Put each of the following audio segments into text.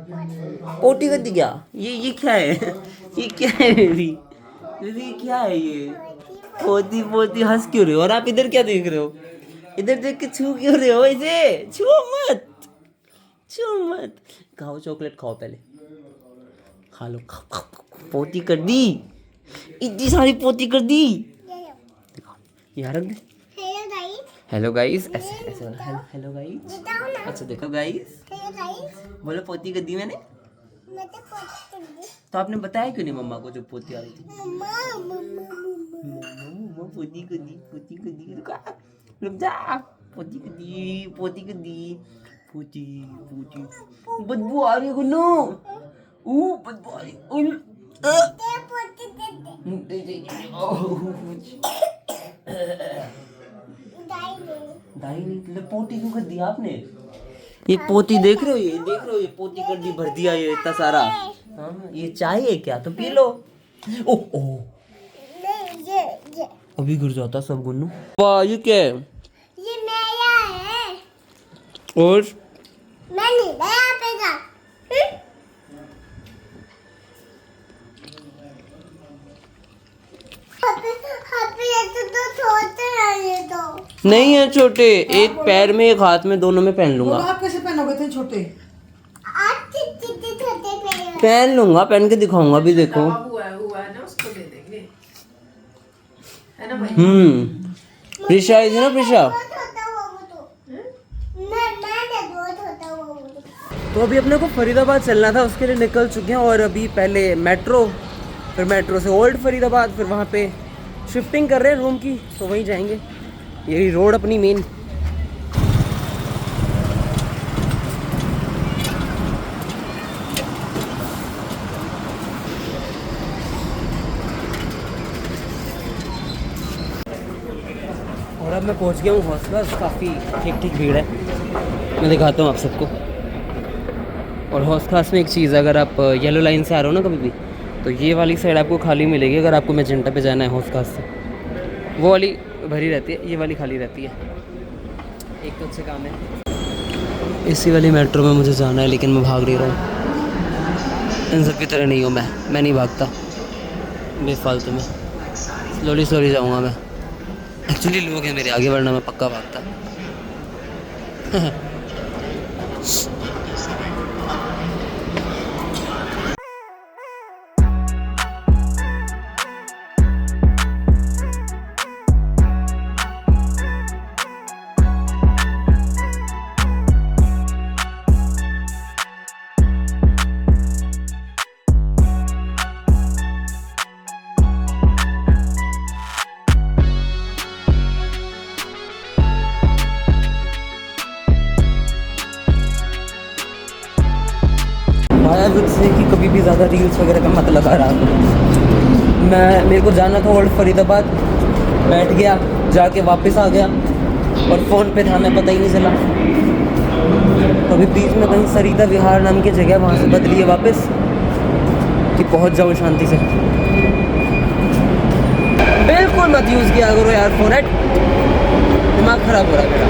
पोटी कर दी क्या? ये क्या है? ये क्या है बेबी? बेबी ये क्या है ये? पोती पोती हंस क्यों रहे हो? और आप इधर क्या देख रहे हो? इधर देख के छू क्यों रहे हो इसे? छू मत, छू मत। खाओ चॉकलेट खाओ पहले, खा लो, खाओ खाओ खाओ। पोती कर दी, इतनी सारी पोती कर दी। दिखाओ, यहाँ रख दे। हेलो गाइस, ऐसे ऐसे बोलो, हेलो गाइस। अच्छा देखो गाइस, बोलो पोती कर दी मैंने। तो आपने बताया क्यों नहीं मम्मा को जब पोती आ रही थी? मम्मा पोती कर दी, पोती कर दी। रुक जा, पोती कर दी, पोती कर दी, पोती पोती। बदबू आ रही है गुन्नू, बदबू आ रही दाई नहीं, मतलब पोती क्यों कर दिया आपने? ये पोती देख रहे हो, ये देख रहे हो, ये पोती कर दी, भर दिया ये इतना सारा। हाँ, ये चाय है क्या? तो पी लो। ओह ओह, अभी गिर जाता सब गुन्नू। वाह ये क्या है? ये मेरा है। और मैं नहीं लाया पेगा। नहीं है छोटे, एक पैर में एक हाथ में, दोनों में पहन लूंगा। आप कैसे पहनोगे इतने छोटे? पहन लूंगा, पहन के दिखाऊंगा। अभी देखो, हुआ है ना, उसको दे देंगे, है ना भाई? प्रिशा है ना, प्रिशा। तो अभी अपने को फरीदाबाद चलना था, उसके लिए निकल चुके हैं। और अभी पहले मेट्रो, फिर मेट्रो से ओल्ड फरीदाबाद, फिर वहाँ पे शिफ्टिंग कर रहे हैं रूम की, तो वहीं जाएंगे। यही रोड अपनी मेन। और अब मैं पहुँच गया हूँ हौसला, काफ़ी ठीक ठीक भीड़ है, मैं दिखाता हूँ आप सबको। और हौस खास में एक चीज़, अगर आप येलो लाइन से आ रहे हो ना कभी भी, तो ये वाली साइड आपको खाली मिलेगी। अगर आपको मैजेंटा पे जाना है हौस खास से, वो वाली भरी रहती है, ये वाली खाली रहती है। एक तो अच्छे काम है। इसी वाली मेट्रो में मुझे जाना है, लेकिन मैं भाग नहीं रहा हूँ। इन सब की तरह नहीं हूँ मैं नहीं भागता बेफालतू में। स्लोली स्लोली जाऊँगा मैं। एक्चुअली लोग हैं मेरे आगे, वरना मैं पक्का भागता। से कि कभी भी ज़्यादा रील्स वगैरह का मत लगा रहा। मेरे को जाना था ओल्ड फरीदाबाद, बैठ गया, जाके वापस आ गया, और फ़ोन पे था, मैं पता ही नहीं चला। तो अभी बीच में कहीं सरिता विहार नाम की जगह, वहाँ से बदली है वापस कि पहुँच जाऊँ शांति से। बिल्कुल मत यूज़ किया करो यार फ़ोन, दिमाग ख़राब हो रहा है मेरा।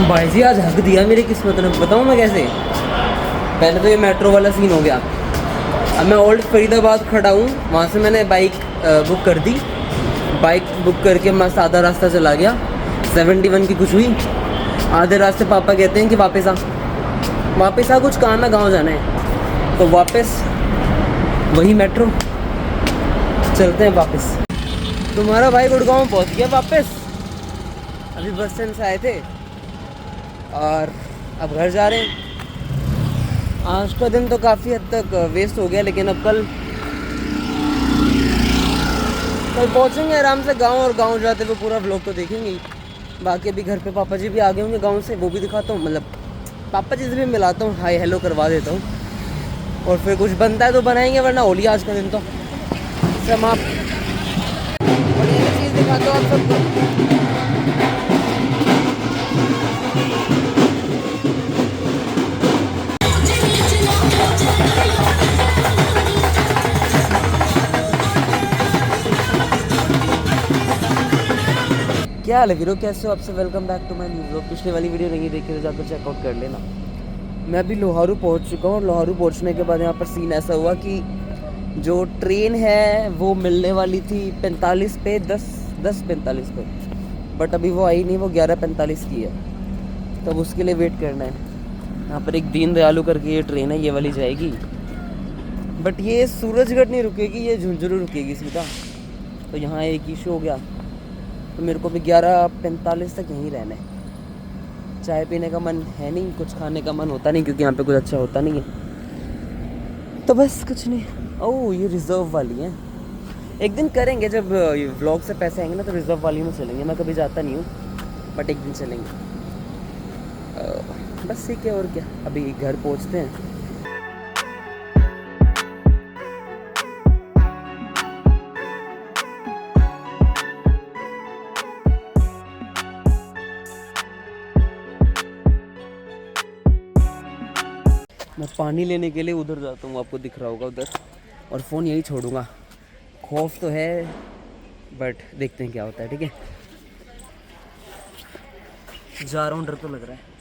भाई जी आज हक दिया मेरी किस्मत ने, बताऊँ मैं कैसे। पहले तो ये मेट्रो वाला सीन हो गया, अब मैं ओल्ड फरीदाबाद खड़ा हूँ, वहाँ से मैंने बाइक बुक कर दी। बाइक बुक करके मस्त आधा रास्ता चला गया, 71 की कुछ हुई। आधे रास्ते पापा कहते हैं कि वापस आ, कुछ काम है, गाँव जाना है। तो वापस वही मेट्रो, चलते हैं वापस। तुम्हारा भाई गुड़गांव पहुँच गया वापस, अभी बस स्टैंड से आए थे और अब घर जा रहे हैं। आज का दिन तो काफ़ी हद तक वेस्ट हो गया, लेकिन अब कल पहुंचेंगे आराम से गांव, और गांव जाते हुए पूरा व्लॉग तो देखेंगे ही। बाकी अभी घर पे पापा जी भी आ गए होंगे गांव से, वो भी दिखाता हूँ, मतलब पापा जी से भी मिलाता हूँ, हाय हेलो करवा देता हूँ, और फिर कुछ बनता है तो बनाएंगे, वरना होली आज का दिन तो समाप्त। और ये चीज़ दिखाता हूँ आप सबको। क्या हाल है वीरो, कैसे हो? आपसे welcome back to my new vlog. पिछले वाली वीडियो नहीं देखी तो जाकर चेकआउट कर लेना। मैं अभी लोहारू पहुंच चुका हूँ। लोहारू पहुंचने के बाद यहाँ पर सीन ऐसा हुआ कि जो ट्रेन है वो मिलने वाली थी 45 पे, 10:45 पे, बट अभी वो आई नहीं, वो 11:45 की है। तब उसके लिए वेट करना है। यहाँ पर एक दीन दयालु करके ये ट्रेन है, ये वाली जाएगी, बट ये सूरजगढ़ नहीं रुकेगी, ये झुंझुनू रुकेगी सीधा। तो यहाँ एक इशू हो गया, तो मेरे को भी 11:45 तक यहीं रहना है। चाय पीने का मन है नहीं, कुछ खाने का मन होता नहीं, क्योंकि यहाँ पे कुछ अच्छा होता नहीं है। तो बस कुछ नहीं। ओह, ये रिज़र्व वाली है। एक दिन करेंगे जब व्लॉग से पैसे आएंगे ना, तो रिज़र्व वाली में चलेंगे। मैं कभी जाता नहीं हूँ, बट एक दिन चलेंगे। बस ठीक है, और क्या। अभी घर पहुँचते हैं। मैं पानी लेने के लिए उधर जाता हूँ, आपको दिख रहा होगा उधर, और फ़ोन यही छोड़ूंगा। खौफ तो है, बट देखते हैं क्या होता है। ठीक है, जा रहा हूँ, डर तो लग रहा है।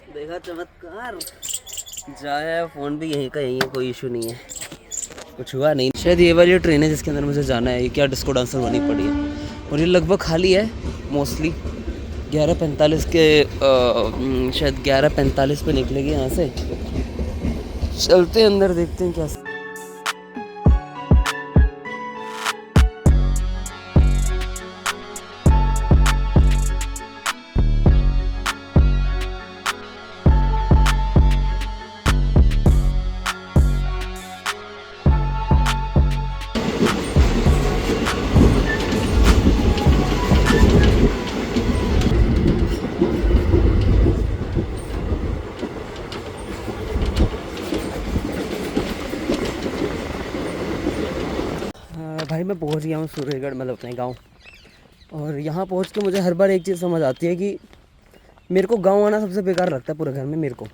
देखा चमत्कार, जाया फ़ोन भी यहीं का यहीं है, कोई इशू नहीं है, कुछ हुआ नहीं। शायद ये वाली ट्रेन है जिसके अंदर मुझे जाना है। ये क्या डिस्को डांसर बनी पड़ी है, और ये लगभग खाली है मोस्टली। 11:45 के शायद 11:45 पे निकलेगी यहाँ से। चलते हैं अंदर, देखते हैं क्या। भाई मैं पहुंच गया हूँ सूरजगढ़, मतलब अपने गांव। और यहाँ पहुँच के मुझे हर बार एक चीज़ समझ आती है कि मेरे को गांव आना सबसे बेकार लगता है पूरे घर में मेरे को।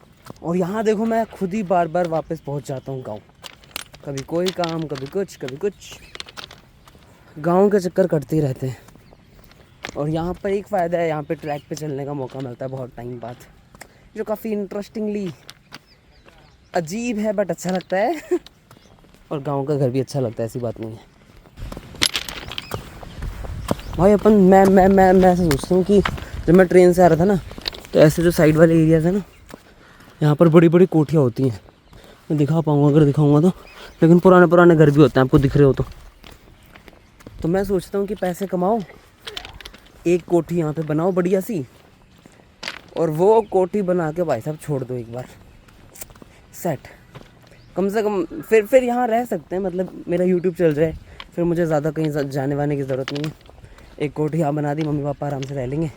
और यहाँ देखो, मैं खुद ही बार बार वापस पहुँच जाता हूँ गांव। कभी कोई काम, कभी कुछ, कभी कुछ। गांव के चक्कर कटते ही रहते हैं। और यहाँ पर एक फ़ायदा है, यहाँ पर ट्रैक पर चलने का मौका मिलता है बहुत टाइम बाद, जो काफ़ी इंटरेस्टिंगली अजीब है, बट अच्छा लगता है। और गाँव का घर भी अच्छा लगता है, ऐसी बात नहीं है भाई। अपन मैं ऐसा सोचता हूँ कि जब मैं ट्रेन से आ रहा था ना, तो ऐसे जो साइड वाले एरियाज़ है ना, यहाँ पर बड़ी बड़ी कोठियाँ होती हैं। मैं दिखा पाऊँगा अगर दिखाऊँगा तो, लेकिन पुराने घर भी होते हैं, आपको दिख रहे हो तो मैं सोचता हूँ कि पैसे कमाओ, एक कोठी यहाँ पे बनाओ बढ़िया सी, और वो कोठी बना के भाई साहब छोड़ दो एक बार, सेट। कम से कम फिर यहाँ रह सकते हैं, मतलब मेरा यूट्यूब चल जाए, फिर मुझे ज़्यादा कहीं जाने वाने की ज़रूरत नहीं है। एक कोठी यहाँ बना दी, मम्मी पापा आराम से रह लेंगे।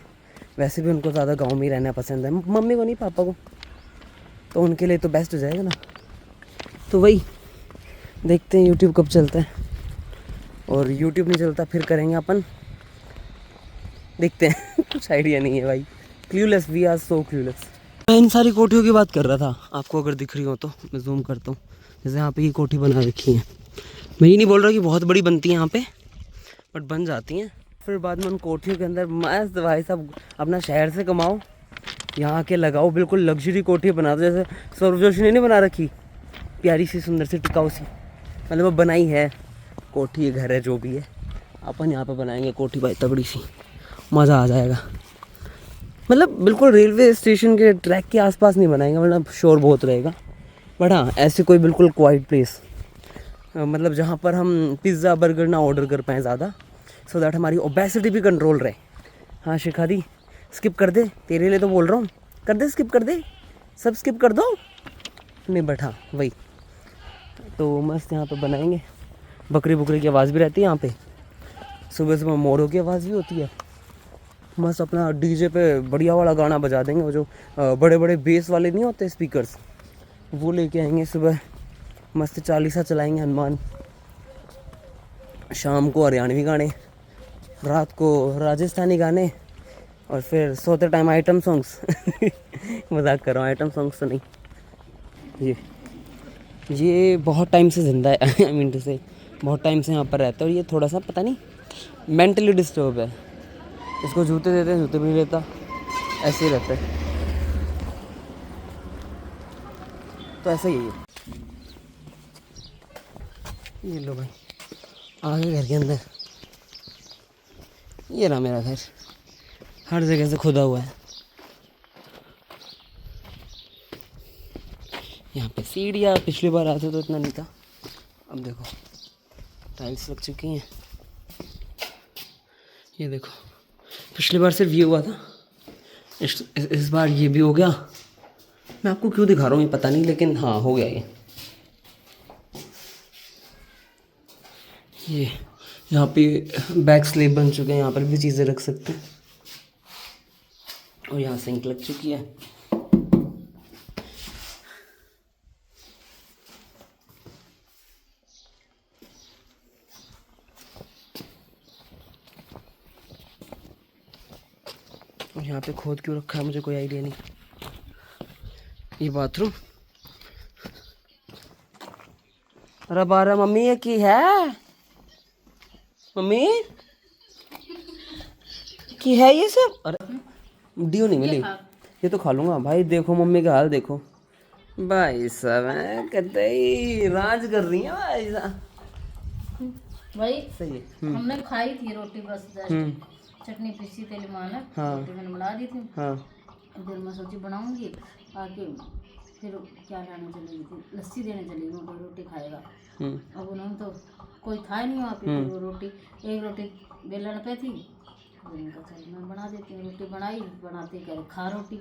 वैसे भी उनको ज़्यादा गांव में ही रहना पसंद है, मम्मी को नहीं, पापा को, तो उनके लिए तो बेस्ट हो जाएगा ना। तो वही देखते हैं यूट्यूब कब चलता है, और यूट्यूब नहीं चलता फिर करेंगे अपन, देखते हैं। कुछ आइडिया नहीं है भाई, clueless, we are so clueless. मैं इन सारी कोठियों की बात कर रहा था, आपको अगर दिख रही हो तो मैं जूम करता हूँ। जैसे यहाँ पे ये कोठी बना रखी है, मैं ये नहीं बोल रहा कि बहुत बड़ी बनती है यहाँ पे, बट बन जाती हैं। फिर बाद में उन कोठियों के अंदर मस्त भाई साहब अपना शहर से कमाओ, यहाँ के लगाओ, बिल्कुल लग्जरी कोठी बना दो। जैसे सौरभ जोशी ने नहीं बना रखी, प्यारी सी, सुंदर सी, टिकाऊ सी, मतलब वो बनाई है कोठी, घर है जो भी है। अपन यहाँ पे बनाएंगे कोठी भाई तगड़ी सी, मज़ा आ जाएगा। मतलब बिल्कुल रेलवे स्टेशन के ट्रैक के आसपास नहीं बनाएंगे, वरना शोर बहुत रहेगा। बट हाँ, ऐसे कोई बिल्कुल क्वाइट प्लेस, मतलब जहाँ पर हम पिज़्ज़ा बर्गर ना ऑर्डर कर पाएँ ज़्यादा, सो दैट हमारी ओबेसिटी भी कंट्रोल रहे। हाँ शिखा दी, स्किप कर दे, तेरे लिए तो बोल रहा हूँ, कर दे, स्किप कर दे, सब स्किप कर दो। नहीं बट हाँ वही, तो मस्त यहाँ पे बनाएंगे। बकरी बुकरी की आवाज़ भी रहती है यहाँ पे, सुबह सुबह मोरों की आवाज़ भी होती है। मस्त अपना डीजे पे बढ़िया वाला गाना बजा देंगे, वो जो बड़े बड़े बेस वाले नहीं होते स्पीकर्स, वो लेके आएंगे। सुबह मस्त चालीसा चलाएंगे हनुमान, शाम को हरियाणवी गाने, रात को राजस्थानी गाने, और फिर सोते टाइम आइटम सॉन्ग्स। मजाक कर रहा हूँ, आइटम सॉन्ग्स तो नहीं। ये बहुत टाइम से ज़िंदा है। आई मीन टू से बहुत टाइम से यहाँ पर रहता है, और ये थोड़ा सा पता नहीं मेंटली डिस्टर्ब है। इसको जूते देते हैं, जूते भी नहीं लेता, ऐसे ही रहता है। तो ऐसा ही है ये लो भाई, आ गए घर के अंदर। ये रहा मेरा घर, हर जगह से खुदा हुआ है। यहाँ पे सीढ़ियाँ, पिछली बार आते तो इतना नहीं था, अब देखो टाइल्स लग चुकी हैं। ये देखो, पिछली बार सिर्फ ये हुआ था, इस बार ये भी हो गया। मैं आपको क्यों दिखा रहा हूँ ये पता नहीं, लेकिन हाँ हो गया ये यहाँ पे बैक स्लेब बन चुके हैं, यहाँ पर भी चीज़ें रख सकते हैं। और यहाँ सिंक लग चुकी है। और यहाँ पे खोद क्यों रखा है मुझे कोई आइडिया नहीं। ये बाथरूम, अरे बारह मम्मी ये की है, मम्मी की है ये सब। अरे डियो नहीं मिली, ये तो खा लूंगा भाई। देखो मम्मी का हाल देखो भाई साहब, कतई राज कर रही है भाई साहब। भाई सही है। हमने खाई थी रोटी बस जस्ट, चटनी पीसी तेली माना, हाँ। रोटी मैंने बना दी थी। हाँ इधर मैं सोची बनाऊंगी, आके फिर क्या लाने चली थी, लस्सी देने चली गई, रोटी खाएगा। अब उन्होंने तो कोई था ही नहीं वहाँ पे, वो रोटी एक रोटी बेलन पे थी, मैंने कहा चल मैं बना देती हूँ। रोटी बनाई, बनाते कर खा रोटी,